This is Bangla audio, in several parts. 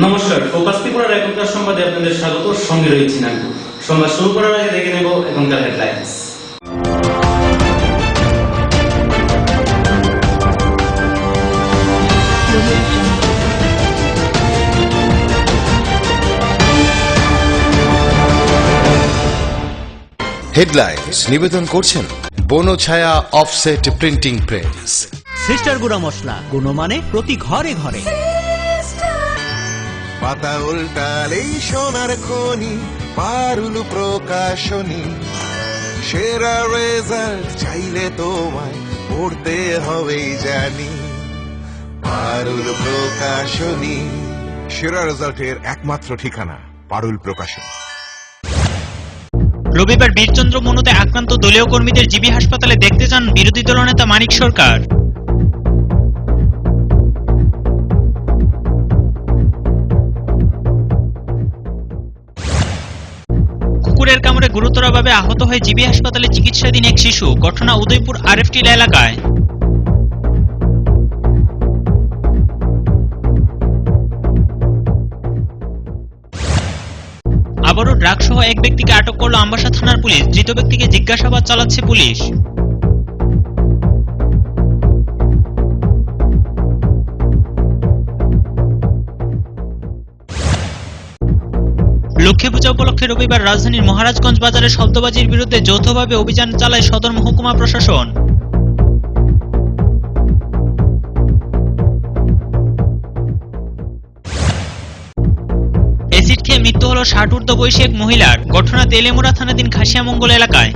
নমস্কার, ফোকাস ত্রিপুরার এখনকার সংবাদে আপনাদের স্বাগত। সঙ্গে রয়েছি নান্টু। সংবাদ শুরু করার আগে দেখে নেব এখনকার হেডলাইন্স। হেডলাইন্স নিবেদন করছেন Banchhaya offset printing press. Sister গুঁড়া মশলা, গুণমানে প্রতি ঘরে ঘরে। পাতা উল্টালেই সোনার খনি, পারুল প্রকাশনী। সেরা রেজাল্ট চাইলে তোমায় পড়তে হবেই জানি, পারুল প্রকাশনী। সেরা রেজাল্টের একমাত্র ঠিকানা পারুল প্রকাশনী। রবিবার বীরচন্দ্র মনুতে আক্রান্ত দলীয় কর্মীদের জিবি হাসপাতালে দেখতে যান বিরোধী দলনেতা মানিক সরকার। কুকুরের কামড়ে গুরুতরভাবে আহত হয়ে জিবি হাসপাতালে চিকিৎসাধীন এক শিশু। ঘটনা উদয়পুর আরএফটিল এলাকায়। আবারও ড্রাগস সহ এক ব্যক্তিকে আটক করল আমবাসা থানার পুলিশ। ধৃত ব্যক্তিকে জিজ্ঞাসাবাদ চালাচ্ছে পুলিশ। লক্ষ্মী পূজা উপলক্ষে রবিবার রাজধানীর মহারাজগঞ্জ বাজারে শব্দবাজির বিরুদ্ধে যৌথভাবে অভিযান চালায় সদর মহকুমা প্রশাসন। অ্যাসিড খেয়ে মৃত্যু হল ৬০ ঊর্ধ্ব বয়সী এক মহিলার। ঘটনা তেলেমুড়া থানাধীন খাসিয়ামঙ্গল এলাকায়।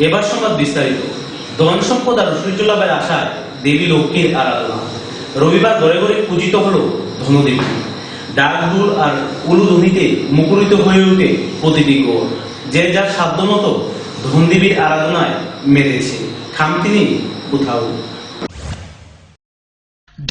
এবার সংবাদ বিস্তারিত। ধন সম্পদ আর ঐশ্বর্য লাভের আশায় দেবী লক্ষ্মীর আরাধনা। রবিবার ঘরে ঘরে পূজিত হল ধনদেবী। ডাক ঢোল আর উলুধ্বনিতে মুখরিত হয়ে ওঠে প্রতিটি ঘর। যে যার সাধ্য মতো ধনদেবীর আরাধনায় মেতেছে, খামতি নেই কোথাও।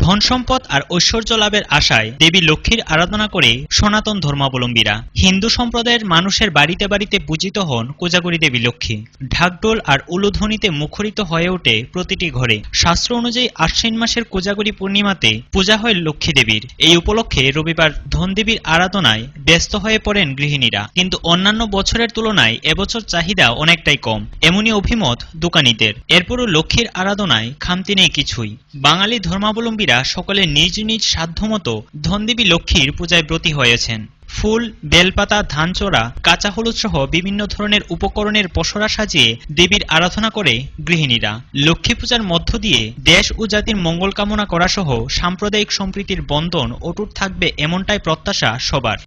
ধন সম্পদ আর ঐশ্বর্য লাভের আশায় দেবী লক্ষ্মীর আরাধনা করে সনাতন ধর্মাবলম্বীরা। হিন্দু সম্প্রদায়ের মানুষের বাড়িতে বাড়িতে পূজিত হন কোজাগরী দেবী লক্ষ্মী। ঢাকঢোল আর উলুধ্বনিতে মুখরিত হয়ে ওঠে প্রতিটি ঘরে। শাস্ত্র অনুযায়ী আশ্বিন মাসের কোজাগরী পূর্ণিমাতে পূজা হয় লক্ষ্মী দেবীর। এই উপলক্ষে রবিবার ধনদেবীর আরাধনায় ব্যস্ত হয়ে পড়েন গৃহিণীরা। কিন্তু অন্যান্য বছরের তুলনায় এবছর চাহিদা অনেকটাই কম, এমনই অভিমত দোকানীদের। এরপরও লক্ষ্মীর আরাধনায় খামতি নেই কিছুই। বাঙালি ধর্মাবলম্বী সকলে নিজ নিজ সাধ্যমতো ধনদেবী লক্ষ্মীর পূজায় ব্রতী হয়েছেন। ফুল, বেলপাতা, ধানচোরা, কাঁচা হলুদ সহ বিভিন্ন ধরনের উপকরণের পসরা সাজিয়ে দেবীর আরাধনা করে গৃহিণীরা। লক্ষ্মী পূজার মধ্য দিয়ে দেশ ও জাতির মঙ্গল কামনা করা সহ সাম্প্রদায়িক সম্প্রীতির বন্ধন অটুট থাকবে, এমনটাই প্রত্যাশা সবার।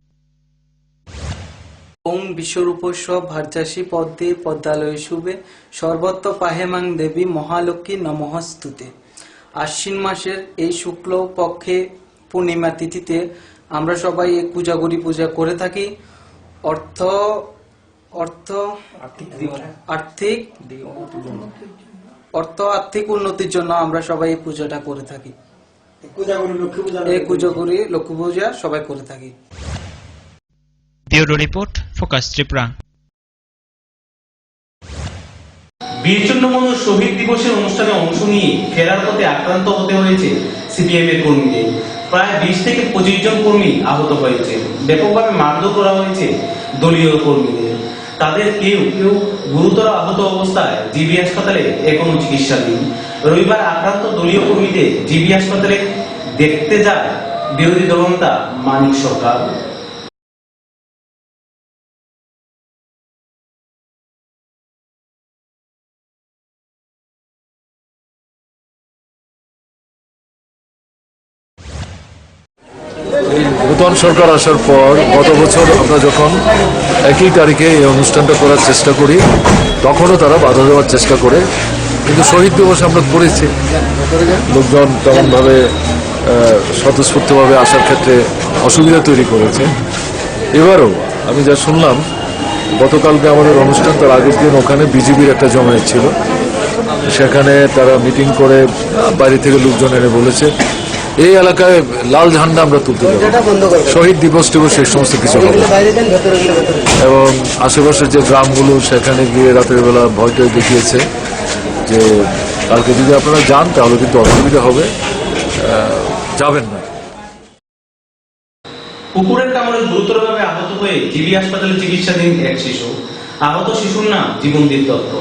ওং বিশ্বরূপস্ব ভার্যাসী পদ্মে পদ্মালয়ে শুভে সর্বত্র পাহেমাং দেবী মহালক্ষ্মী নমঃস্তুতে। আশ্বিন মাসের এই শুক্ল পক্ষে পূর্ণিমা তিথিতে আমরা সবাই এই কোজাগরী পূজা করে থাকি। আর্থিক উন্নতির জন্য আমরা সবাই এই পূজাটা করে থাকি। এই কোজাগরী লক্ষ্মী পূজা সবাই করে থাকি। Bureau report, focus Tripura. বীরচন্দ্র মনুর শহীদ দিবসের অনুষ্ঠানে অংশ নিয়ে ফেরার পথে আক্রান্ত হতে হয়েছে সিপিএম এর কর্মীদের। প্রায় ২০ থেকে ২৫ জন কর্মী আহত হয়েছে। ব্যাপকভাবে মারধর করা হয়েছে দলীয় কর্মীদের। তাদের কেউ কেউ গুরুতর আহত অবস্থায় জিবি হাসপাতালে এখনো চিকিৎসাধীন। রবিবার আক্রান্ত দলীয় কর্মীদের জিবি হাসপাতালে দেখতে যায় বিরোধী দলনেতা মানিক সরকার। নূতন সরকার আসার পর গত বছর আমরা যখন একই তারিখে এই অনুষ্ঠানটা করার চেষ্টা করি, তখনও তারা বাধা দেওয়ার চেষ্টা করে। কিন্তু শহীদ দিবস আমরা করেছি, লোকজন তেমনভাবে স্বতঃস্ফূর্তভাবে আসার ক্ষেত্রে অসুবিধা তৈরি করেছে। এবারও আমি যা শুনলাম, গতকালকে আমাদের অনুষ্ঠান, তার আগের দিন ওখানে বিজেপির একটা জমায়েত ছিল, সেখানে তারা মিটিং করে বাইরে থেকে লোকজন এনে বলেছে এই এলাকায় লাল ঝান্ডা আমরা তুলতে দেবো শহীদ দিবস টিবস এই সমস্ত কিছু হবে না। এবং আশেপাশের যে গ্রামগুলো সেখানে গিয়ে রাতের বেলা ভয়টা দেখিয়েছে যে কালকে যদি আপনারা যান তাহলে কিন্তু অসুবিধা হবে, যাবেন না। কুকুরের কামড়ে গুরুতরভাবে আহত হয়ে জিবি হাসপাতালে চিকিৎসাধীন এক শিশু। আহত শিশুর নাম জীবনদীপ দত্ত।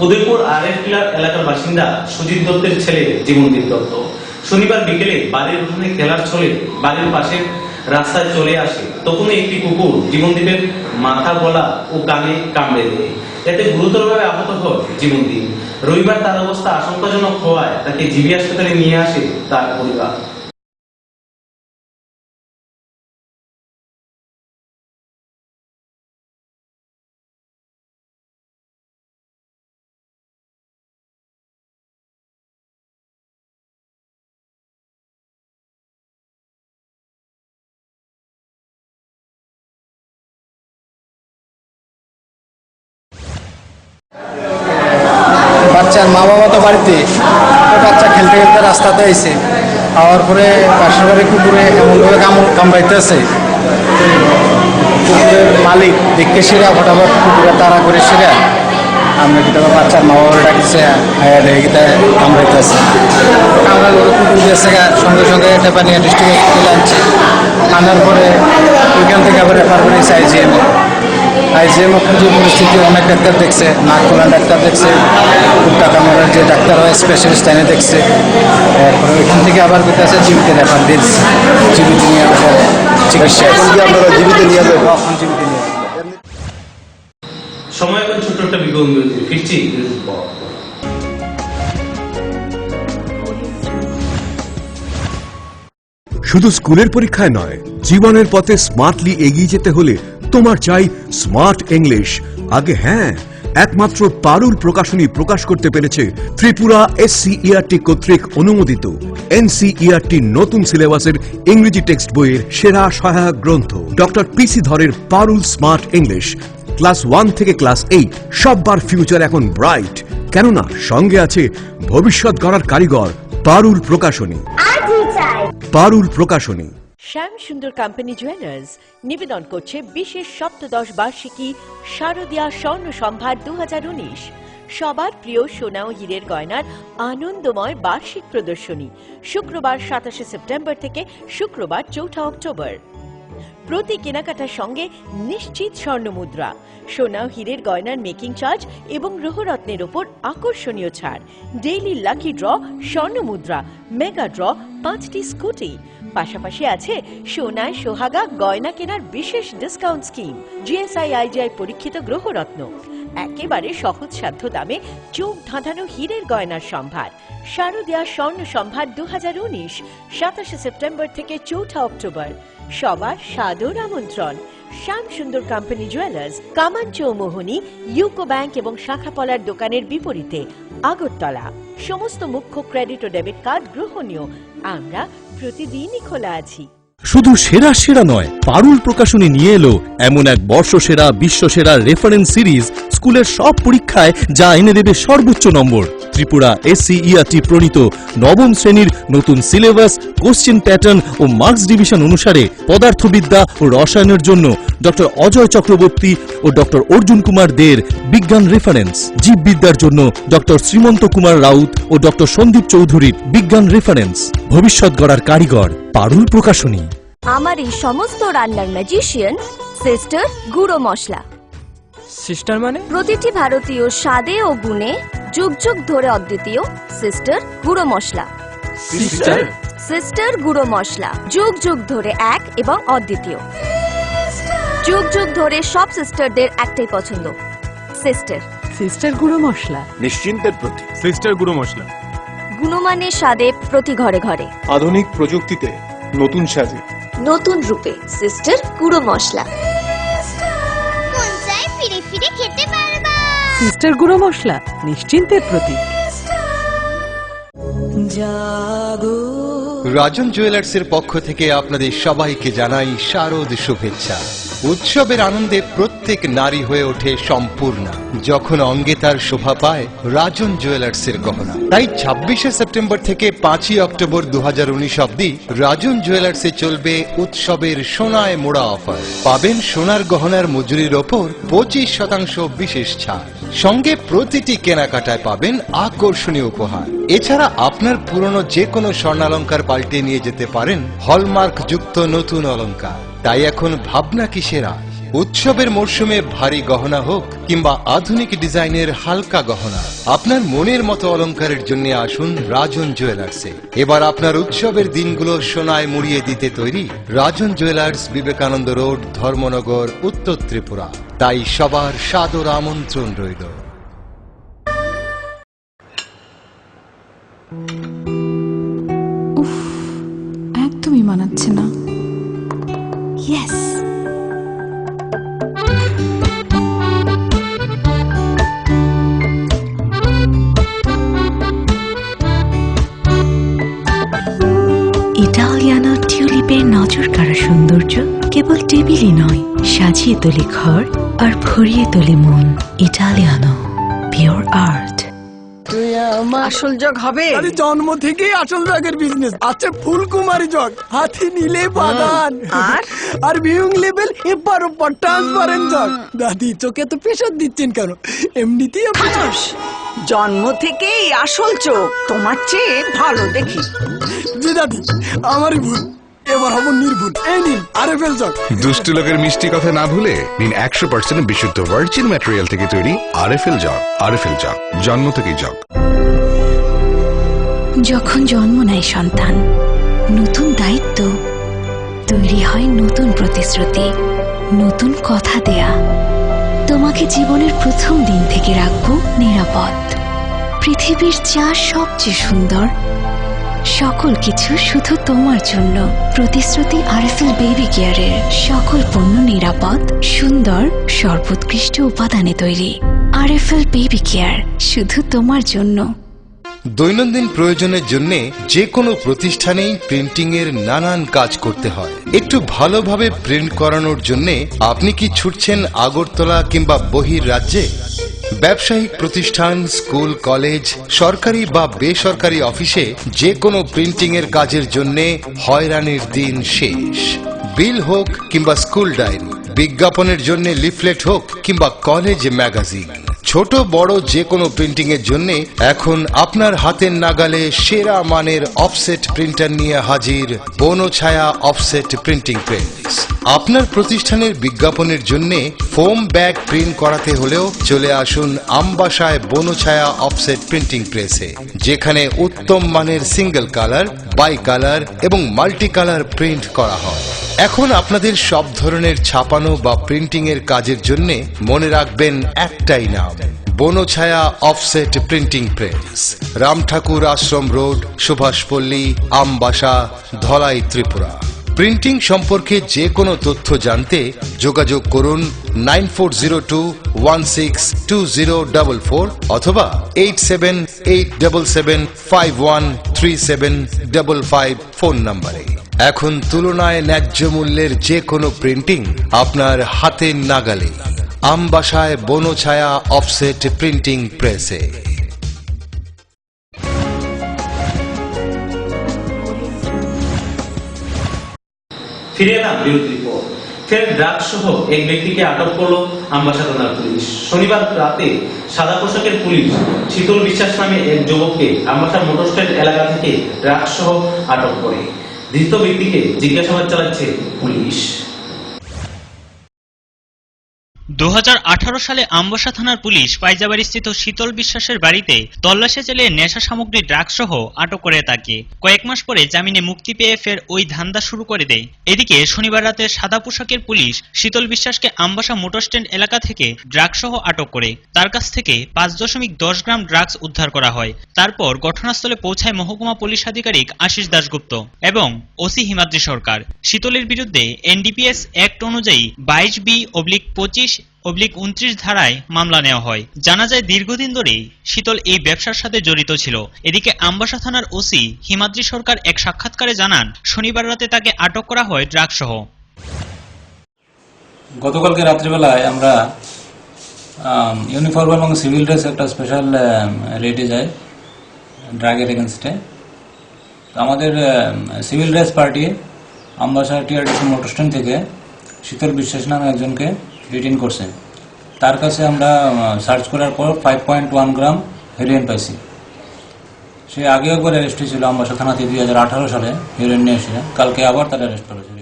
উদয়পুর আরএফ এলাকার বাসিন্দা সুজিত দত্তের ছেলে জীবনদীপ দত্ত শনিবার বিকেলে বাড়ির উঠোনে খেলার ছলে বাড়ির পাশের রাস্তায় চলে আসে। তখন একটি কুকুর জীবনদীপের মাথা, গলা ও কানে কামড়ে দেয়। এতে গুরুতরভাবে আহত হয় জীবনদীপ। রবিবার তার অবস্থা আশঙ্কাজনক হওয়ায় তাকে জিবি হাসপাতালে নিয়ে আসে তার পরিবার। বাচ্চার মা বাবা তো বাড়িতে, বাচ্চা খেলতে খেলতে রাস্তাতে আইছে, আওয়ার পরে পাশের বাড়ি কুকুরে এমনভাবে কামড়াইতে আছে। কুকুরের মালিক দেখে সেরা ফটাফট কুকুরে তাড়া করে সেরা আমরা কি তবে বাচ্চার মা বাবা ডাকছে, আয়া দেখে কামড়াইতে আছে। কামড়া কুকুর দিয়েছে, সঙ্গে সঙ্গে টেপানিয়া ডিস্ট্রিক্ট হসপিটালে আনছে। আনার পরে ওইখান থেকে আবার রেফার করেছে আইজিএমও খুঁজে পরিস্থিতি অনেক ডাক্তার দেখছে, নাক খোলার ডাক্তার দেখছে, কুত্তা কামড়ার যে ডাক্তার হয় স্পেশালিস্ট এনে দেখছে। এরপরে ওইখান থেকে আবার কোথায় আছে জীবিতে রেফার দিয়েছে, জীবিত নিয়ে চিকিৎসা। আপনারা জীবিত নিয়ে যাবেন? এখন জীবিত নিয়ে যাবেন। সময় এখন ছোট্ট একটা বিজ্ঞাপন বিরতি, ফিরছি বিরতির পর। শুধু স্কুলের পরীক্ষায় নয়, জীবনের পথে স্মার্টলি এগিয়ে যেতে হলে তোমার চাই স্মার্ট ইংলিশ। আগে হ্যাঁ, একমাত্র পারুল প্রকাশনী প্রকাশ করতে পেরেছে ত্রিপুরা এসসিইআরটি কর্তৃক অনুমোদিত এনসিইআরটি নতুন সিলেবাসের ইংরেজি টেক্সট বইয়ের সেরা সহায়ক গ্রন্থ ডক্টর পিসি ধরের পারুল স্মার্ট ইংলিশ। ক্লাস 1 থেকে ক্লাস 8 সববার ফিউচার এখন ব্রাইট, কেননা সঙ্গে আছে ভবিষ্যৎ গড়ার কারিগর পারুল প্রকাশনী। পারুল প্রকাশনী। শ্যাম সুন্দর কোম্পানি জুয়েলার্স নিবেদন করছে বিশেষ সপ্তদশ বার্ষিকী শারদীয়া স্বর্ণ সম্ভার 2019। সবার প্রিয় সোনা ও হীরের গয়নার আনন্দময় বার্ষিক প্রদর্শনী শুক্রবার 27শে সেপ্টেম্বর থেকে শুক্রবার 4 অক্টোবর। প্রতি কেনাকাটার সঙ্গে নিশ্চিত স্বর্ণ মুদ্রা, সোনা ও হীরের গয়নার মেকিং চার্জ এবং গ্রহরত্নের ওপর আকর্ষণীয় ছাড়, ডেইলি লাকি ড্র, স্বর্ণ মুদ্রা, মেগা ড্র, 5টি স্কুটি। পাশাপাশি আছে সোনায় সোহাগা গয়না কেনার বিশেষ ডিসকাউন্ট স্কিম, জিএসআই/আইজিআই পরীক্ষিত গ্রহরত্ন, একেবারে সহজসাধ্য দামে চোখ ধাঁধানো হীরের গয়নার সম্ভার। শারদীয়া স্বর্ণ সম্ভার 2019 27শে সেপ্টেম্বর থেকে 4 অক্টোবর। সবার সাদর আমন্ত্রণ। শ্যাম সুন্দর কোম্পানি জুয়েলার্স, কামান চৌমোহনী, ইউকো ব্যাংক এবং শাখাপলার দোকানের বিপরীতে, আগরতলা। সমস্ত মুখ্য ক্রেডিট ও ডেবিট কার্ড গ্রহণীয়। আমরা প্রতিদিনই খোলা আছি। শুধু সেরা সেরা নয়, পারুল প্রকাশনী নিয়ে এলো এমন এক বর্ষসেরা বিশ্বসেরা রেফারেন্স সিরিজ স্কুলের সব পরীক্ষায় যা এনে দেবে সর্বোচ্চ নম্বর। ত্রিপুরা এসসিইআরটি প্রণীত নবম শ্রেণীর নতুন সিলেবাস, কোশ্চেন প্যাটার্ন ও মার্কস ডিভিশন অনুসারে পদার্থবিদ্যা ও রসায়নের জন্য ডক্টর অজয় চক্রবর্তী ও ডক্টর অর্জুন কুমার দের বিজ্ঞান রেফারেন্স, জীববিদ্যার জন্য ডক্টর শ্রীমন্ত কুমার রাউত ও ডক্টর সন্দীপ চৌধুরীর বিজ্ঞান রেফারেন্স। ভবিষ্যৎ গড়ার কারিগর পারুল প্রকাশনী। আমার এই সমস্ত রান্নার ম্যাজিশিয়ান সিস্টার গুঁড়ো মশলা। সিস্টার মানে? প্রতিটি ভারতীয় স্বাদে ও গুণে যুগ যুগ ধরে অদ্বিতীয় সিস্টার গুঁড়ো মশলা। সিস্টার? সিস্টার গুঁড়ো মশলা যুগ যুগ ধরে এক এবং অদ্বিতীয়। যুগ যুগ ধরে সব সিস্টারদের একটাই পছন্দ, সিস্টার। সিস্টার গুঁড়ো মশলা নিশ্চিন্তের প্রতি। সিস্টার গুঁড়ো মশলা গুণমানের স্বাদে প্রতি ঘরে ঘরে, আধুনিক প্রযুক্তিতে নতুন সাজে, নতুন রূপে সিস্টার গুঁড়ো মশলা। ফিরে ফিরে খেতে পারবা। সিস্টার গুঁড়ো মশলা নিশ্চিন্তের প্রতীক। রাজন জুয়েলার্সের পক্ষ থেকে আপনাদের সবাইকে জানাই শারদ শুভেচ্ছা। উৎসবের আনন্দে প্রত্যেক প্রত্যেক নারী হয়ে ওঠে সম্পূর্ণ যখন অঙ্গে তার শোভা পায় রাজন জুয়েলার্সের গহনা। তাই 26শে সেপ্টেম্বর থেকে 5ই অক্টোবর 2019 অবধি রাজন জুয়েলার্সে চলবে উৎসবের সোনায় মোড়া অফার। পাবেন সোনার গহনার মজুরির ওপর 25% বিশেষ ছাড়, সঙ্গে প্রতিটি কেনাকাটায় পাবেন আকর্ষণীয় উপহার। এছাড়া আপনার পুরনো যে কোনো স্বর্ণালঙ্কার পাল্টে নিয়ে যেতে পারেন হলমার্ক যুক্ত নতুন অলংকার। তাই এখন ভাবনা কিসের? উৎসবের মরশুমে ভারী গহনা হোক কিংবা আধুনিক ডিজাইনের হালকা গহনা, আপনার মনের মতো অলংকারের জন্য আসুন রাজন জুয়েলার্সে। এবার আপনার উৎসবের দিনগুলো সোনায় মুড়িয়ে দিতে তৈরি রাজন জুয়েলার্স, বিবেকানন্দ রোড, ধর্মনগর, উত্তর ত্রিপুরা। তাই সবার সাদর আমন্ত্রণ রইল। একদমই মানাচ্ছে না। ইয়েস, ইটালিয়ানো টিউলিপের নজর কাড়া সৌন্দর্য কেবল টেবিলই নয়, সাজিয়ে তোলে ঘর আর ভরিয়ে তোলে মন। Italiano pure art. আসল জগ হবে? আরে জন্ম থেকেই আসল জগের বিজনেস আছে। ফুলকুমারী জগ, হাতি নীলে বাগান আর ভিউইং লেভেল এপার ওপার ট্রান্সপারেন্ট জগ। দাদি চোখে তো প্রেশার দিচ্ছেন কেন? এমনিতেই জন্ম থেকেই আসল চোখ, তোমার চেয়ে ভালো দেখি। জি দাদি, আমারই ভুল, এবার হব নির্ভুল। এই নিন আরএফএল জগ। দুষ্টু লোকের মিষ্টি কথা না ভুলে নিন 100% বিশুদ্ধ ভার্জিন ম্যাটেরিয়াল থেকে তৈরি আরএফএল জগ। আরএফএল জগ, জন্ম থেকেই জগ। যখন জন্ম নেয় সন্তান, নতুন দায়িত্ব, তৈরি হয় নতুন প্রতিশ্রুতি, নতুন কথা দেয়া। তোমাকে জীবনের প্রথম দিন থেকে রাখবো নিরাপদ। পৃথিবীর যা সবচেয়ে সুন্দর, সকল কিছু শুধু তোমার জন্য। প্রতিশ্রুতি আরএফএল বেবি কেয়ারের সকল পণ্য নিরাপদ, সুন্দর, সর্বোৎকৃষ্ট উপাদানে তৈরি। আরএফএল বেবি কেয়ার শুধু তোমার জন্য। দৈনন্দিন প্রয়োজনের জন্য যে কোনো প্রতিষ্ঠানেই প্রিন্টিং এর নানান কাজ করতে হয়। একটু ভালোভাবে প্রিন্ট করানোর জন্য আপনি কি ছুটছেন আগরতলা কিংবা বহির রাজ্যে? ব্যবসায়িক প্রতিষ্ঠান, স্কুল, কলেজ, সরকারি বা বেসরকারি অফিসে যে কোনো প্রিন্টিং এর কাজের জন্য হয়রানির দিন শেষ। বিল হোক কিংবা স্কুল ডায়েরি, বিজ্ঞাপনের জন্য লিফলেট হোক কিংবা কলেজ ম্যাগাজিন, ছোট বড় যে কোনো প্রিন্টিং এর জন্য এখন আপনার হাতের নাগালে সেরা মানের অফসেট প্রিন্টার নিয়ে হাজির বনছায়া অফসেট প্রিন্টিং প্রেস। আপনার প্রতিষ্ঠানের বিজ্ঞাপনের জন্য ফোম ব্যাগ প্রিন্ট করাতে হলেও চলে আসুন আমবাসায় বনছায়া অফসেট প্রিন্টিং প্রেসে, যেখানে উত্তম মানের সিঙ্গেল কালার, বাই কালার এবং মাল্টি কালার প্রিন্ট করা হয়। এখন আপনাদের সব ধরনের ছাপানো বা প্রিন্টিং এর কাজের জন্য মনে রাখবেন একটাই নাম, Banachhaya offset printing press, Ramthakur ashram road, Subhashpalli, Ambassa, Dhalai, Tripura. Printing সম্পর্কে যে কোনো তথ্য জানতে যোগাযোগ করুন 9402162044 অথবা 8787751375 ফোন নম্বরে। এখন তুলনায় ন্যায্য মূল্যের যে কোনো প্রিন্টিং আপনার হাতের নাগালে। আমবাসায় বনছায়া অফসেট প্রিন্টিং প্রেসে। ফিরে এলাম বিরতির পর। ফের ড্রাগ সহ এক ব্যক্তিকে আটক করলো আমবাসা থানার পুলিশ। শনিবার রাতে সাদা পোশাকের পুলিশ শীতল বিশ্বাস নামে এক যুবককে আমবাসা মোটর স্ট্যান্ড এলাকা থেকে ড্রাগ সহ আটক করে। ধৃত ব্যক্তিকে জিজ্ঞাসাবাদ চালাচ্ছে পুলিশ। 2018 সালে আমবাসা থানার পুলিশ পাইজাবাড়ি স্থিত শীতল বিশ্বাসের বাড়িতে তল্লাশি চালিয়ে নেশা সামগ্রী ড্রাগ সহ আটক করে তাকে। কয়েক মাস পরে জামিনে মুক্তি পেয়ে ফের ওই ধান্দা শুরু করে দেয়। এদিকে শনিবার রাতে সাদা পোশাকের পুলিশ শীতল বিশ্বাসকে আমবাসা মোটর স্ট্যান্ড এলাকা থেকে ড্রাগ সহ আটক করে তার কাছ থেকে 5.10 গ্রাম ড্রাগস উদ্ধার করা হয়। তারপর ঘটনাস্থলে পৌঁছায় মহকুমা পুলিশ আধিকারিক আশিস দাশগুপ্ত এবং ওসি হিমাদ্রি সরকার। শীতলের বিরুদ্ধে এনডিপিএস অ্যাক্ট অনুযায়ী 22B/25/29 ধারায় মামলা নেওয়া হয়। জানা যায় দীর্ঘদিন ধরেই শীতল এই ব্যবসার সাথে জড়িত ছিল। এদিকে আমবাসা থানার ওসি হিমাদ্রি সরকার এক সাক্ষাৎকারে জানান, শনিবার রাতে তাকে আটক করা হয় ড্রাগ সহ। গতকালকে রাত্রিবেলায় আমরা ইউনিফর্ম এবং সিভিল ড্রেস একটা স্পেশাল রেটে যাই ড্রাগের এগেনস্টে। আমাদের civil dress party Ambassa TRDC motor stand থেকে শীতল বিশ্বাস নামে একজনকে ডিটেইন করছে। তার কাছে আমরা সার্চ করার পর 5.1 গ্রাম হেরোইন পাইছি। সে আগেও একবার অ্যারেস্ট হয়েছিল আমবাসা থানাতে 2018 সালে হেরোইন নিয়ে এসে। কালকে আবার তার অ্যারেস্ট করা হয়েছে।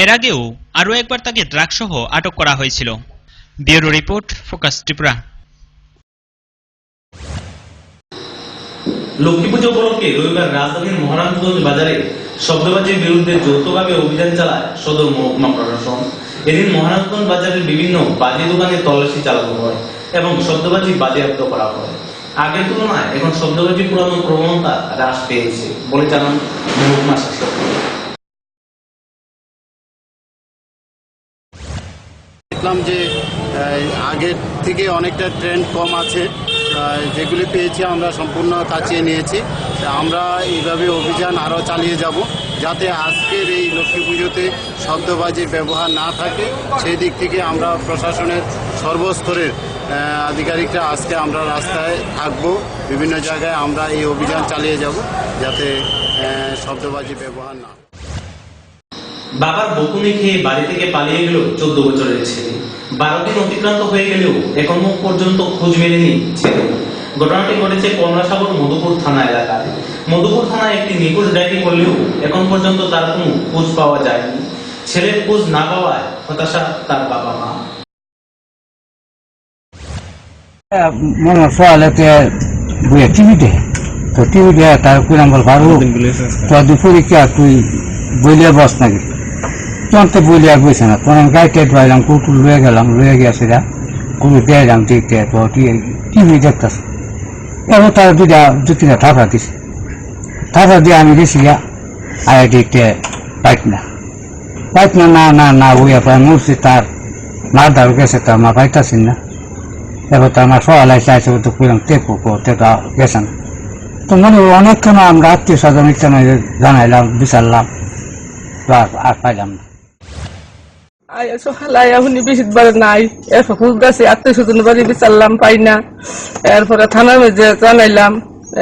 এর আগেও আরও একবার তাকে ড্রাগ সহ আটক করা হয়েছিল। Bureau report, focus Tripura. Lakshmi পুজো উপলক্ষে রবিবার রাজধানীর মহারাজগঞ্জ বাজারে শব্দবাজির বিরুদ্ধে যৌথভাবে অভিযান চালায় সদর মহকুমা প্রশাসন। এদিন মহারাজগঞ্জ বাজারের বিভিন্ন বাজি দোকানে তল্লাশি চালানো হয় এবং শব্দবাজি বাজেয়াপ্ত করা হয়। আগের তুলনায় এখন শব্দবাজি পুরানোর প্রবণতা হ্রাস পেয়েছে বলে জানান মহকুমা শাসক। দেখলাম যে আগের থেকে অনেকটা ট্রেন্ড কম আছে, যেগুলি পেয়েছি আমরা সম্পূর্ণ কাচিয়ে নিয়েছি। আমরা এইভাবে অভিযান আরও চালিয়ে যাব, যাতে আজকের এই লক্ষ্মী পুজোতে শব্দবাজির ব্যবহার না থাকে। সেই দিক থেকে আমরা প্রশাসনের সর্বস্তরের আধিকারিকরা আজকে আমরা রাস্তায় থাকব, বিভিন্ন জায়গায় আমরা এই অভিযান চালিয়ে যাব, যাতে শব্দবাজি ব্যবহার না। বাবার বকুনি খেয়ে বাড়ি থেকে পালিয়ে গেল 14 বছরের ছেলে। 12 দিন অতিক্রান্ত হয়ে গেলেও এখনো পর্যন্ত খোঁজ মেলেনি ছেলে। ঘটনাটি ঘটেছে কমলাসাগর মধুপুর থানা এলাকায়। মধুপুর থানায় একটি নিখোঁজ ডায়েরি করলেও এখন পর্যন্ত তার কোনো খোঁজ পাওয়া যায়নি। ছেলের খোঁজ না পাওয়ায় হতাশা তার বাবা মা। মনে সকালেতে বইয়া টিভিতে তো টিভিতে তার কই নাম্বার ভালো তো দুপুরে কি তুই বইলিয়া বস নাকি তখন তো বইলিয়া বইছে না। তখন আমি গাড়িতে ধোয়াইলাম, কুকুর লয়ে গেলাম, লয়ে গিয়েছে কুকুর দিয়েলাম দেখতে, তো টিভি দেখতেছে। এবার তারা দু তিনটা থাপড়া দিছে। থাপড়া দিয়ে আমি গেছি গা আর দেখতে পাইত না না না না বইয়া প্রায় মরছে। তার মার দাঁড় গেছে, তার মা পাইতাছি না। এবার তার মা সকালে চাইছে তো কইলাম টেপো টেপা গেছে না। তো মনে অনেকক্ষণ আমরা আত্মীয় স্বজন জানাইলাম, বিচারলাম, আর পাইলাম না। সকালে এখন বেশিবার নাই, এরপর খুব গাছে আত্মীয় স্বজন বাড়ি বিচারলাম, পাই না। এরপরে থানার মধ্যে জানাইলাম,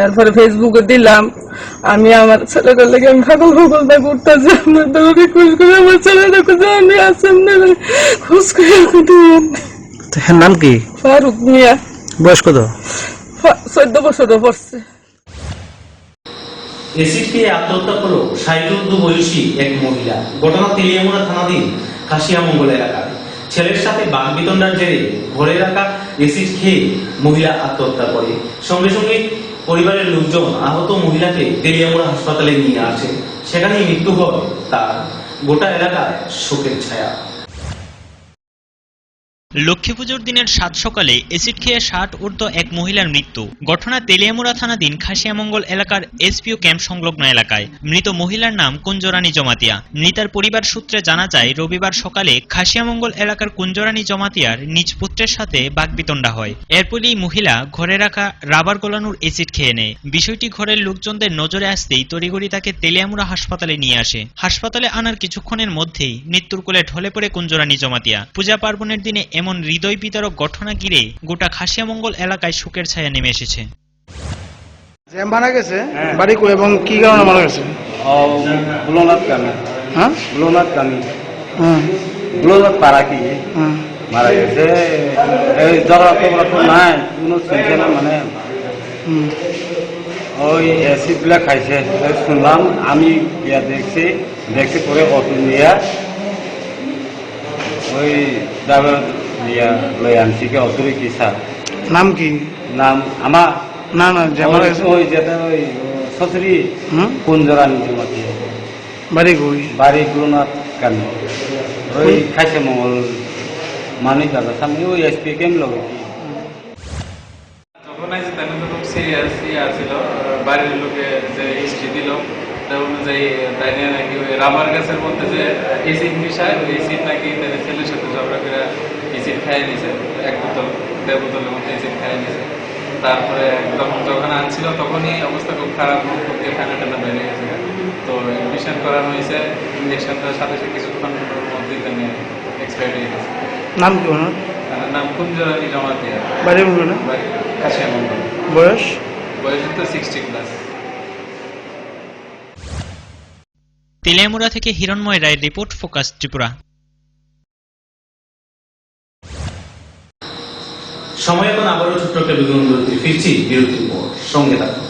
এরপরে ফেসবুকে দিলাম। আমি আমার ছেলেটার লেগে আমি ফাগল ফাগলটা করতেছি, আমার দৌড়ে খুঁজ করে আমার ছেলেটা খুঁজে আমি আসেন না খুঁজ করে। নাম কি? ফারুক মিয়া। বয়স কত? 14 বছর পড়ছে। এসিড খেয়ে আত্মহত্যা করলো 62 বয়সী এক মহিলা। ঘটনা তেলিয়ামুড়া থানাধীন খাসিয়ামঙ্গল এলাকায়। ছেলের সাথে বাকবিতণ্ডার জেরে ঘরে রাখা এসিড খেয়ে মহিলা আত্মহত্যা করে। সঙ্গে সঙ্গে পরিবারের লোকজন আহত মহিলাকে তেলিয়ামুড়া হাসপাতালে নিয়ে আসে। সেখানেই মৃত্যু হয় তার। গোটা এলাকায় শোকের ছায়া। লক্ষ্মী পুজোর দিনের সাত সকালে এসিড খেয়ে 60 ঊর্ধ্ব এক মহিলার মৃত্যু। ঘটনা তেলিয়ামুড়া থানাধীন খাসিয়ামঙ্গল এলাকার এসপিও ক্যাম্প সংলগ্ন এলাকায়। মৃত মহিলার নাম কুঞ্জরানী জমাতিয়া। মৃতার পরিবার সূত্রে জানা যায়, রবিবার সকালে খাসিয়ামঙ্গল এলাকার কুঞ্জরানী জমাতিয়ার নিজ পুত্রের সাথে বাকবিতণ্ডা হয়। এরপরই মহিলা ঘরে রাখা রাবার গলানোর এসিড খেয়ে নেয়। বিষয়টি ঘরের লোকজনদের নজরে আসতেই তড়িঘড়ি তাকে তেলিয়ামুড়া হাসপাতালে নিয়ে আসে। হাসপাতালে আনার কিছুক্ষণের মধ্যেই মৃত্যুর কোলে ঢলে পড়ে কুঞ্জরানী জমাতিয়া। পূজা পার্বণের দিনে এমন হৃদয় বিদারক ঘটনা ঘিরে গোটা খাসিয়ামঙ্গল এলাকায় শোকের ছায়া নেমে এসেছে। মারা গেছে বাড়ি এবং কি কারণে মারা গেছে? ব্লোনাথ কামি। হ্যাঁ, ব্লোনাথ কামি। হ্যাঁ, ব্লোনাথ পাড়া কি হ্যাঁ, মারা গেছে। এই জ্বর নাই কোনো চিনছে না, মানে ওই অ্যাসিড গুলা খাইছে শুনলাম। আমি গিয়া দেখছি পরে অটো নিয়ে ওই ড্রাইভার নিয়ে লই আনছি কে অটোরে কি স্যার। নাম কি? নাম আমার না না ওই যেটা ওই সসরি কুঞ্জরানী জমাতি। বাড়ি কই? বাড়ি গুরুনাথ কামি। ওই খাইছে মঙ্গল মানিক দাদা সামনে ওই এসপি কেম লগে কি যখন আইসি তখন তো খুব সিরিয়াস ছিল। বাড়ির লোকে যে হিস্ট্রি দিল তার অনুযায়ী তাই নিয়ে নাকি ওই রাবার গাছের মধ্যে যে এসিড মিশায়, ওই এসিড নাকি তাদের ছেলের সাথে ঝগড়া করে এসিড খাইয়ে নিয়েছে। 1 বোতল 1.5 বোতলের মধ্যে এসিড খাইয়ে নিয়েছে। তারপরে যখন আনছিল তখনই অবস্থা খুব খারাপ, মুখ দিয়ে ঠান্ডা বেড়ে গেছে। তো এডমিশন করানো হয়েছে। ইঞ্জেকশনটার সাথে কিছুক্ষণ দিতে এক্সপায়ার হয়ে গেছে। নাম কি ওনার? নাম কুঞ্জরানী জমাতিয়া। বাড়ি বলবেন না? কাশিয়া মন্ডল। বয়স? বয়স তো 60+। তেলিয়ামুড়া থেকে হিরণময় রায়ের রিপোর্ট, ফোকাস ত্রিপুরা। সময় এখন আবারও ছোট্ট একটা বিরতি, ফিরছি বিরতির পর, সঙ্গে থাকুন।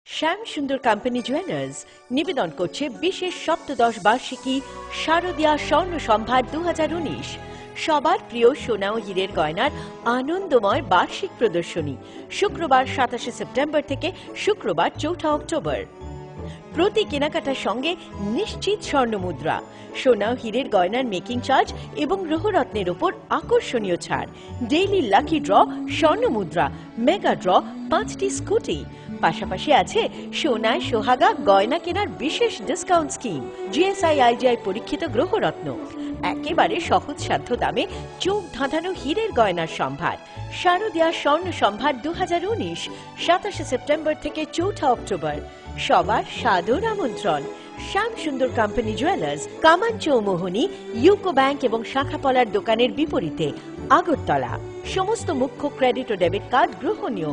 শ্যাম সুন্দর কোম্পানি জুয়েলার্স নিবেদন করছে বিশেষ সপ্তদশ বার্ষিকী শারদীয়া স্বর্ণ সম্ভার 2019। সবার প্রিয় সোনা ও হীরের গয়নার আনন্দময় বার্ষিক প্রদর্শনী শুক্রবার 27 সেপ্টেম্বর থেকে শুক্রবার 4 অক্টোবর। প্রতি কেনাকাটার সঙ্গে নিশ্চিত স্বর্ণ মুদ্রা, সোনা ও হীরের গয়নার মেকিং চার্জ এবং গ্রহরত্নের উপর আকর্ষণীয় ছাড়, ডেইলি লাকি ড্র, স্বর্ণ মুদ্রা, মেগা ড্র, 5টি স্কুটি। পাশাপাশি আছে সোনায় সোহাগা গয়না কেনার বিশেষ ডিসকাউন্ট স্কিম, জিএসআই আইজিআই পরীক্ষিত গ্রহরত্ন, একেবারে সহজসাধ্য দামে চোখ ধাঁধানো হীরের গয়নার সম্ভার। শারদীয়া স্বর্ণ সম্ভার 2019, 27 সেপ্টেম্বর থেকে 4 অক্টোবর। সবার সাদর আমন্ত্রণ। শ্যাম সুন্দর কোম্পানি জুয়েলার্স, কামান চৌমোহনী, ইউকো ব্যাংক এবং শাখাপলার দোকানের বিপরীতে, আগরতলা। সমস্ত মুখ্য ক্রেডিট ও ডেবিট কার্ড গ্রহণীয়।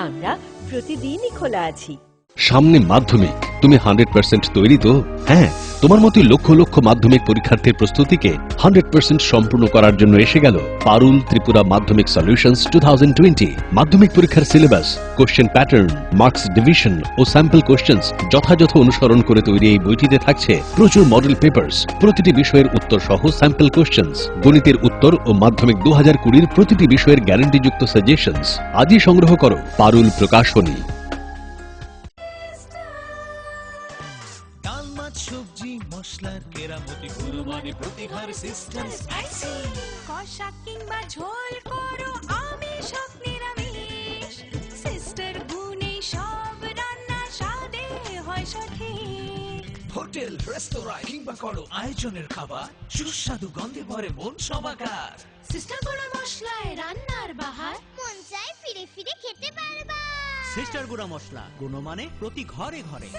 আমরা প্রতিদিনই খোলা আছি। সামনে মাধ্যমিক, তুমি 100% তৈরি তো? হ্যাঁ, তোমার মতোই লক্ষ লক্ষ মাধ্যমিক পরীক্ষার্থীর প্রস্তুতিকে 100% সম্পূর্ণ করার জন্য এসে গেল পারুল ত্রিপুরা মাধ্যমিক সলিউশনস 2020। মাধ্যমিক পরীক্ষার syllabus, question pattern, marks division ও স্যাম্পল কোশ্চেন্স যথাযথ অনুসরণ করে তৈরি এই বইটিতে থাকছে প্রচুর মডেল পেপার্স, প্রতিটি বিষয়ের উত্তর সহ স্যাম্পল কোশ্চেন্স, গণিতের উত্তর ও মাধ্যমিক 2020 প্রতিটি বিষয়ের গ্যারান্টিযুক্ত সাজেশনস। আজই সংগ্রহ করো পারুল প্রকাশনী। সবজি মশলার কেরামতি গুরুমানি প্রতিঘার সিস্টেম স্পাইসি, কষা কিংবা ঝোল করো আমিষ হোক নিরামিষ, সিস্টার গুণে সব রান্না স্বাদে হয় সঠিক। হোটেল রেস্তোরাঁ কিংবা করো আয়োজনের খাবার, সুস্বাদু গন্ধে ভরে মন সমাকার। সিস্টার গুঁড়ো মশলায় রান্নার বাহার, মন চাই ফিরে ফিরে খেতে পারবা। সিস্টার গুঁড়ো মশলা, গুণমানে প্রতি ঘরে ঘরে।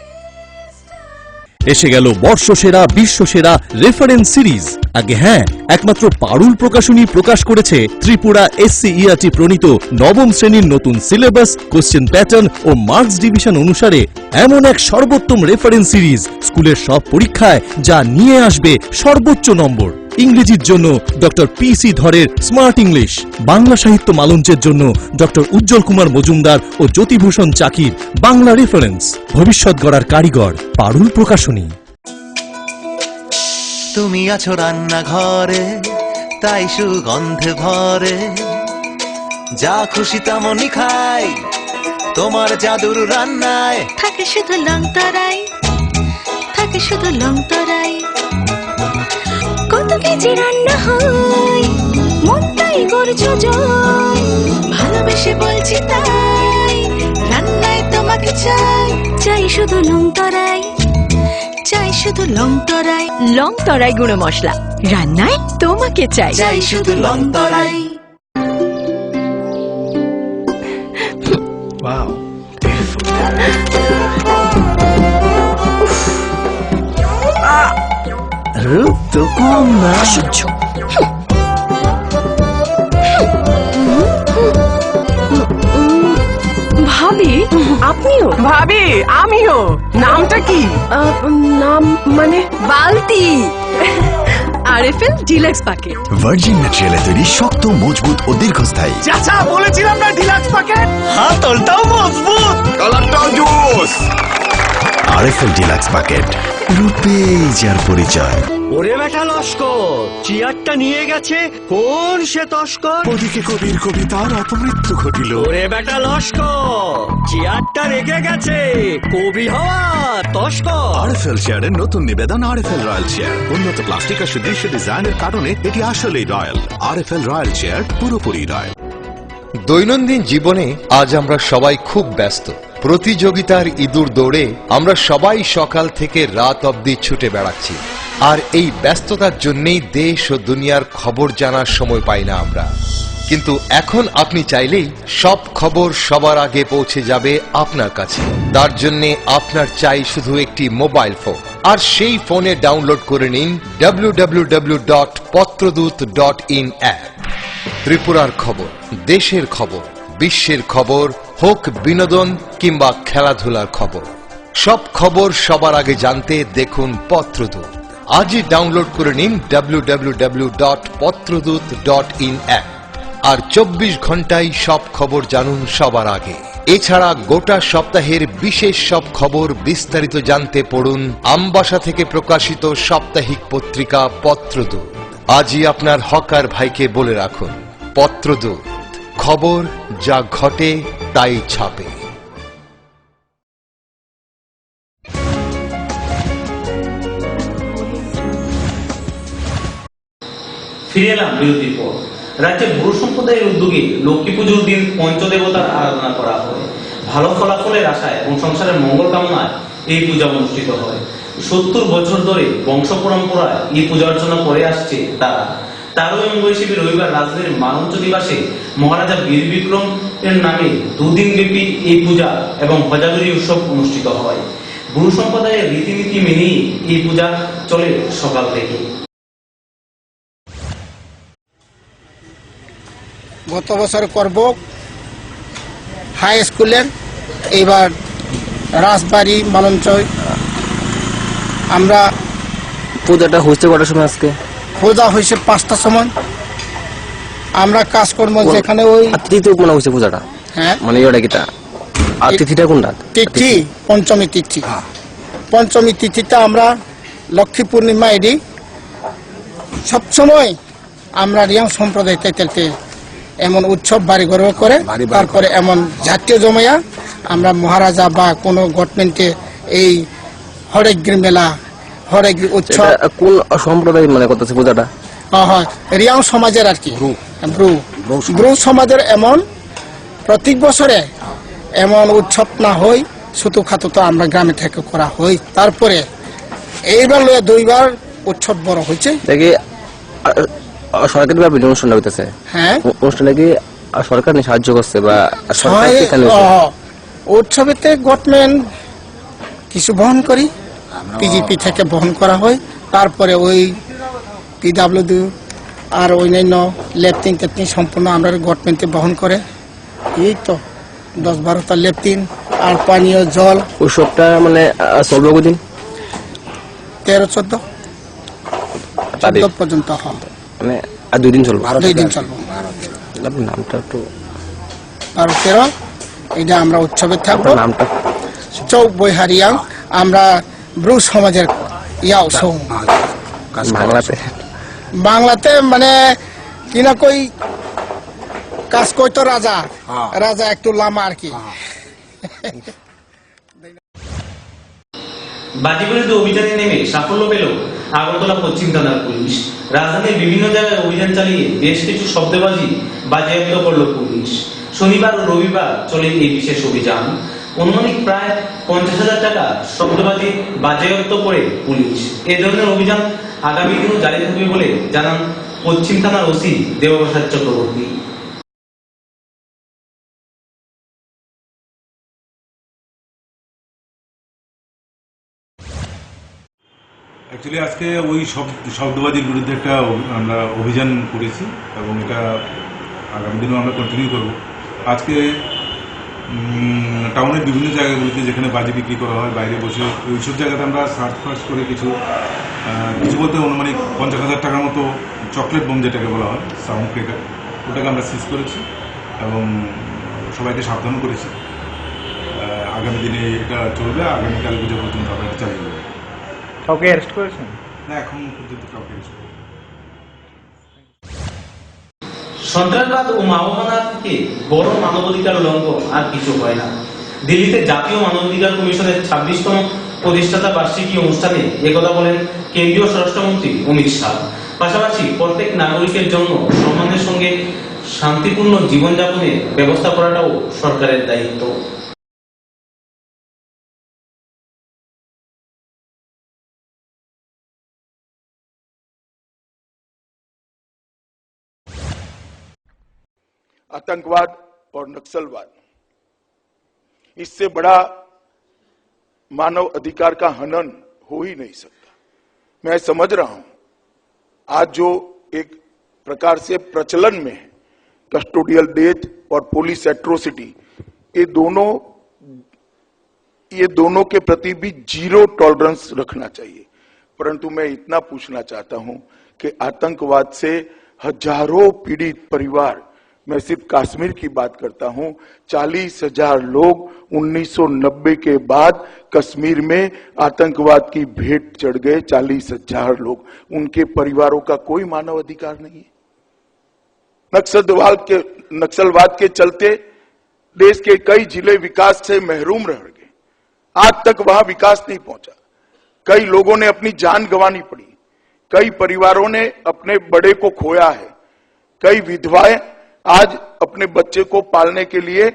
এসে গেল বর্ষসেরা বিশ্বসেরা রেফারেন্স সিরিজ। আগে হ্যাঁ, একমাত্র পারুল প্রকাশনী প্রকাশ করেছে ত্রিপুরা এসসিইআরটি প্রণীত নবম শ্রেণীর নতুন সিলেবাস, কোশ্চেন প্যাটার্ন ও মার্কস ডিভিশন অনুসারে এমন এক সর্বোত্তম রেফারেন্স সিরিজ স্কুলের সব পরীক্ষায় যা নিয়ে আসবে সর্বোচ্চ নম্বর। ইংরেজির জন্য ডক্টর পিসি ধরের স্মার্ট ইংলিশ, বাংলা সাহিত্য মালঞ্চের জন্য ডক্টর উজ্জ্বল কুমার মজুমদার ও জ্যোতিভূষণ চাকির বাংলা রেফারেন্স। ভবিষ্যৎ গড়ার কারিগর পারুল প্রকাশনী। তুমি আছো রান্নাঘরে, তাই সুগন্ধে ভরে, যা খুশি তেমনই খাই তোমার জাদুর রান্নায়। থাকে শুধু লং তরাই, থাকে শুধু লং তরাই, কত কেজি রান্না হয় মন তাই করছো জয়, ভালোবেসে বলছি তাই রান্নায় তোমাকে চাই, চাই শুধু লং তরাই, চাই শুধু লং তরাই। লং তরাই গুঁড়ো মশলা, রান্নায় তোমাকে চাই, চাই শুধু লং তরাই। Wow. রূপ তো কম না। ভাবি, আপনিও? ভাবি, আমিও। নামটা কি? নাম মানে বালতি। আরএফএল ডিলাক্স প্যাকেট, ভার্জিন ম্যাটেরিয়ালে তৈরি, শক্ত, মজবুত ও দীর্ঘস্থায়ী। চাচা বলেছিলাম না ডিলাক্স প্যাকেট, হাতলটাও মজবুত, কালারটাও জোস। আরএফএল ডিলাক্স প্যাকেট, রূপে যার পরিচয়। ওরে বেটা লস্কর, চেয়ারটা নিয়ে গেছে কোন সে তস্কর? ওদিকে কবির কবিতার অপমৃত্যু ঘটিল। ওরে বেটা লস্কর, চেয়ারটা রেখে গেছে কবি হওয়া তস্কর। আরএফএল চেয়ারের নতুন নিবেদন আরএফএল রয়্যাল চেয়ার। উন্নত প্লাস্টিক আর সুদৃশ্য ডিজাইনের কারণে এটি আসলেই রয়্যাল। আরএফএল রয়্যাল চেয়ার পুরোপুরি রয়্যাল। দৈনন্দিন জীবনে আজ আমরা সবাই খুব ব্যস্ত। প্রতিযোগিতার ইঁদুর দৌড়ে আমরা সবাই সকাল থেকে রাত অবধি ছুটে বেড়াচ্ছি, আর এই ব্যস্ততার জন্যই দেশ ও দুনিয়ার খবর জানার সময় পাই না আমরা। কিন্তু এখন আপনি চাইলেই সব খবর সবার আগে পৌঁছে যাবে আপনার কাছে। তার জন্য আপনার চাই শুধু একটি মোবাইল ফোন, আর সেই ফোনে ডাউনলোড করে নিন www.patrodut.in অ্যাপ। ত্রিপুরার খবর, দেশের খবর, বিশ্বের খবর, হোক বিনোদন কিংবা খেলাধুলার খবর, সব খবর সবার আগে জানতে দেখুন পত্রদূত। আজই ডাউনলোড করে নিন www.patrodut.in অ্যাপ, আর 24 ঘন্টায় সব খবর জানুন সবার আগে। এছাড়া গোটা সপ্তাহের বিশেষ সব খবর বিস্তারিত জানতে পড়ুন আমবাসা থেকে প্রকাশিত সাপ্তাহিক পত্রিকা পত্রদূত। আজই আপনার হকার ভাইকে বলে রাখুন, পত্রদূত, খবর যা ঘটে তাই ছাপে। ফিরে এলাম বিরতির পর। রাজ্যে বুড়ো সম্প্রদায়ের উদ্যোগে লক্ষ্মী পুজোর দিন পঞ্চদেবতার আরাধনা করা হয়। ভালো ফলাফলের আশায় এবং সংসারের মঙ্গল কামনায় এই পূজা অনুষ্ঠিত হয়। 70 বছর ধরে বংশ পরম্পরায় এই পূজা অর্চনা করে আসছে তারা। 13 অঙ্গ হিসেবে রবিবার রাজধানীর মালঞ্চ নিবাসে মহারাজা বীর বিক্রম এর নামে 2 দিন ব্যাপী এই পূজা এবং হজাগরি উৎসব অনুষ্ঠিত হয়। বুড়ো সম্প্রদায়ের রীতিনীতি মেনেই এই পূজা চলে সকাল থেকে। গত বছর করব হাই স্কুলের, এবার রাজবাড়ি মালঞ্চয়। আমরা পূজাটা হয়েছে কটার সময়? আজকে পূজা হয়েছে 5টার সময়। আমরা কাজকর্ম যেখানে ওই তৃতীয় কোন হয়েছে পূজাটা? হ্যাঁ, মানে ওটা কিটা আর তিথিটা কোনটা? তিথি পঞ্চমী তিথি। পঞ্চমী তিথিতে আমরা লক্ষ্মী পূর্ণিমা এডি সবসময় আমরা রিয়াং সম্প্রদায় তেলতে এমন উৎসব বাড়ি ঘর করে, তারপরে এমন জাতীয় জমায়া আমরা মহারাজা বা কোনো গভর্নমেন্টে এই হরেগ্রি মেলা, হরেগ্রি উৎসব। কোন সম্প্রদায় মানে করতেছে পূজাটা? হয় রিয়াং সমাজের আর কি, ব্রু সমাজের। এমন প্রত্যেক বছরে এমন উৎসব না হয় ছোট খাটো তো আমরা গ্রামে থেকে করা হয়। তারপরে এইবার 2বার উৎসব বড় হয়েছে। দেখি সরকারি বা অনুষ্ঠান হইতেছে, হ্যাঁ, অনুষ্ঠানে কি সরকার সাহায্য করছে বা উৎসবেতে গভর্নমেন্ট কিছু বহন করি, পিজিপি থেকে বহন করা হয়। তারপরে ওই পিডাব্লিউডি আর অন্যান্য লেফটিন টেপটিন সম্পূর্ণ আমরা গভর্নমেন্টে বহন করে। এই তো 10-12টা লেফটিন আর পানীয় জল। উৎসবটা মানে চলবে কদিন? 13-14 পর্যন্ত হবে, মানে আর 2 দিন চলবে। 2 দিন চলবে। নামটা একটু 12-13 এটা আমরা উৎসবে থাকবো। নামটা চৌক বৈহারিয়াং আমরা ব্রু সমাজের ইয়াও সৌ বাংলাতে মানে কিনা কই কাজ কইতো রাজা, রাজা একটু লামা আর কি। বাজি বিরোধী অভিযানে নেমে সাফল্য পেল আগরতলা পশ্চিম থানার পুলিশ। রাজধানীর বিভিন্ন জায়গায় অভিযান চালিয়ে বেশ কিছু শব্দবাজি বাজেয়াপ্ত করল পুলিশ। শনিবার ও রবিবার চলে এই বিশেষ অভিযান। অনুমানিক প্রায় 50,000 টাকা শব্দবাজি বাজেয়াপ্ত করে পুলিশ। এই ধরনের অভিযান আগামী দিনও জারি থাকবে বলে জানান পশ্চিম থানার ওসি দেবপ্রসাদ চক্রবর্তী। অ্যাকচুয়ালি আজকে ওই শব্দবাজির বিরুদ্ধে একটা আমরা অভিযান করেছি এবং এটা আগামী দিনেও আমরা কন্টিনিউ করব। আজকে টাউনের বিভিন্ন জায়গাগুলিতে যেখানে বাজি বিক্রি করা হয় বাইরে বসে, ওইসব জায়গাতে আমরা সার্চ ফার্চ করে কিছু বলতে অনুমানিক 50,000 টাকার মতো চকলেট বোম, যেটাকে বলা হয় সাউন্ড ক্রেকার, ওটাকে আমরা সিজ করেছি এবং সবাইকে সাবধান করেছি। আগামী দিনে এটা চলবে, আগামীকাল পুজো পর্যন্ত আমরা এটা চালিয়ে যাবো। কাউকে অ্যারেস্ট করেছেন? না, এখন পর্যন্ত কাউকে অ্যারেস্ট করেনি। সন্ত্রাসবাদ ও মাওবাদী থেকে বড় মানবাধিকার লঙ্ঘন আর কিছু হয় না। দিল্লিতে জাতীয় মানবাধিকার কমিশনের 26তম প্রতিষ্ঠাতা বার্ষিকী অনুষ্ঠানে একথা বলেন কেন্দ্রীয় স্বরাষ্ট্রমন্ত্রী অমিত শাহ। পাশাপাশি প্রত্যেক নাগরিকের জন্য সম্মানের সঙ্গে শান্তিপূর্ণ জীবনযাপনের ব্যবস্থা করাটাও সরকারের দায়িত্ব। आतंकवाद और नक्सलवाद, इससे बड़ा मानव अधिकार का हनन हो ही नहीं सकता। मैं समझ रहा हूं आज जो एक प्रकार से प्रचलन में है कस्टोडियल डेथ और पुलिस एट्रोसिटी, ये दोनों के प्रति भी जीरो टॉलरेंस रखना चाहिए। परंतु मैं इतना पूछना चाहता हूं कि आतंकवाद से हजारों पीड़ित परिवार, मैं सिर्फ कश्मीर की बात करता हूं, 40,000 लोग 1990 के बाद कश्मीर में आतंकवाद की भेंट चढ़ गए। 40,000 लोग, उनके परिवारों का कोई मानव अधिकार नहीं है। नक्सलवाद के चलते देश के कई जिले विकास से महरूम रह गए। आज तक वहां विकास नहीं पहुंचा। कई लोगों ने अपनी जान गंवानी पड़ी, कई परिवारों ने अपने बड़े को खोया है, कई विधवाएं आज अपने बच्चे को पालने के लिए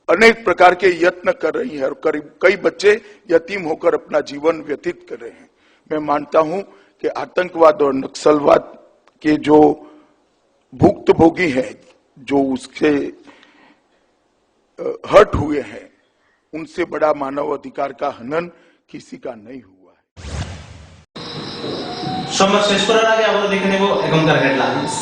अनेक प्रकार के यत्न कर रही हैं और कई बच्चे यतीम होकर अपना जीवन व्यतीत कर रहे हैं। मैं मानता हूं कि आतंकवाद और नक्सलवाद के जो भुक्तभोगी हैं, जो उससे हर्ट हुए हैं, उनसे बड़ा मानव अधिकार का हनन किसी का नहीं हुआ है। সংবাদ শেষ করার আগে আবার দেখে নেব এখনকার হেডলাইন্স।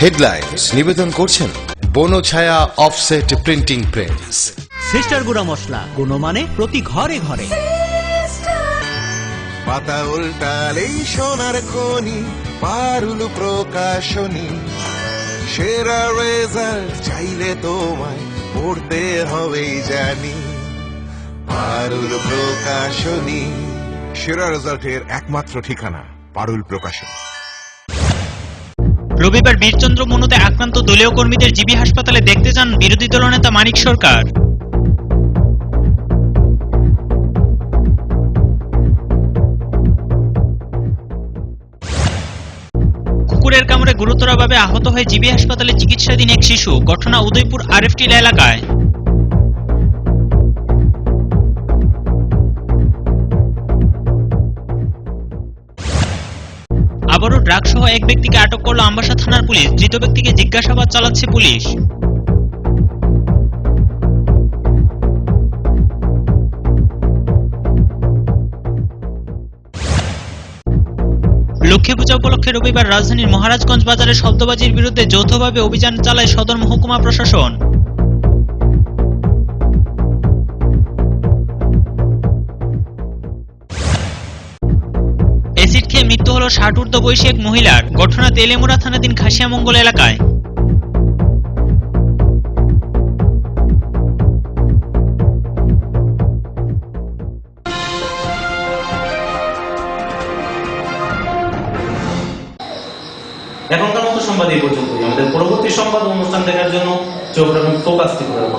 হেডলাইন্স নিবেদন করছেন Banchhaya offset printing press. Sister গুঁড়া মশলা, গুণমানে প্রতি ঘরে ঘরে। পাতা উল্টালেই সোনার খনি, পারুল প্রকাশনী। সেরা রেজাল্ট চাইলে তোমায় পড়তে হবেই জানি, পারুল প্রকাশনী। সেরা রেজাল্টের একমাত্র ঠিকানা পারুল প্রকাশনী। রবিবার বীরচন্দ্র মনুতে আক্রান্ত দলীয় কর্মীদের জিবি হাসপাতালে দেখতে যান বিরোধী দলনেতা মানিক সরকার। কুকুরের কামড়ে গুরুতরভাবে আহত হয়ে জিবি হাসপাতালে চিকিৎসাধীন এক শিশু। ঘটনা উদয়পুর আরএফটিল এলাকায়। আবারও ড্রাগ সহ এক ব্যক্তিকে আটক করল আমবাসা থানার পুলিশ। ধৃত ব্যক্তিকে জিজ্ঞাসাবাদ চালাচ্ছে পুলিশ। লক্ষ্মী পূজা উপলক্ষে রবিবার রাজধানীর মহারাজগঞ্জ বাজারে শব্দবাজির বিরুদ্ধে যৌথভাবে অভিযান চালায় সদর মহকুমা প্রশাসন। অ্যাসিড খেয়ে মৃত্যু হল 60 ঊর্ধ্ব বয়সী এক মহিলার। ঘটনা তেলেমুড়া থানাধীন খাসিয়ামঙ্গল এলাকায়। এখনকার মতো সংবাদ এই পর্যন্তই। আমাদের পরবর্তী সংবাদ অনুষ্ঠান দেখার জন্য চোখ রাখুন ফোকাস ত্রিপুরার।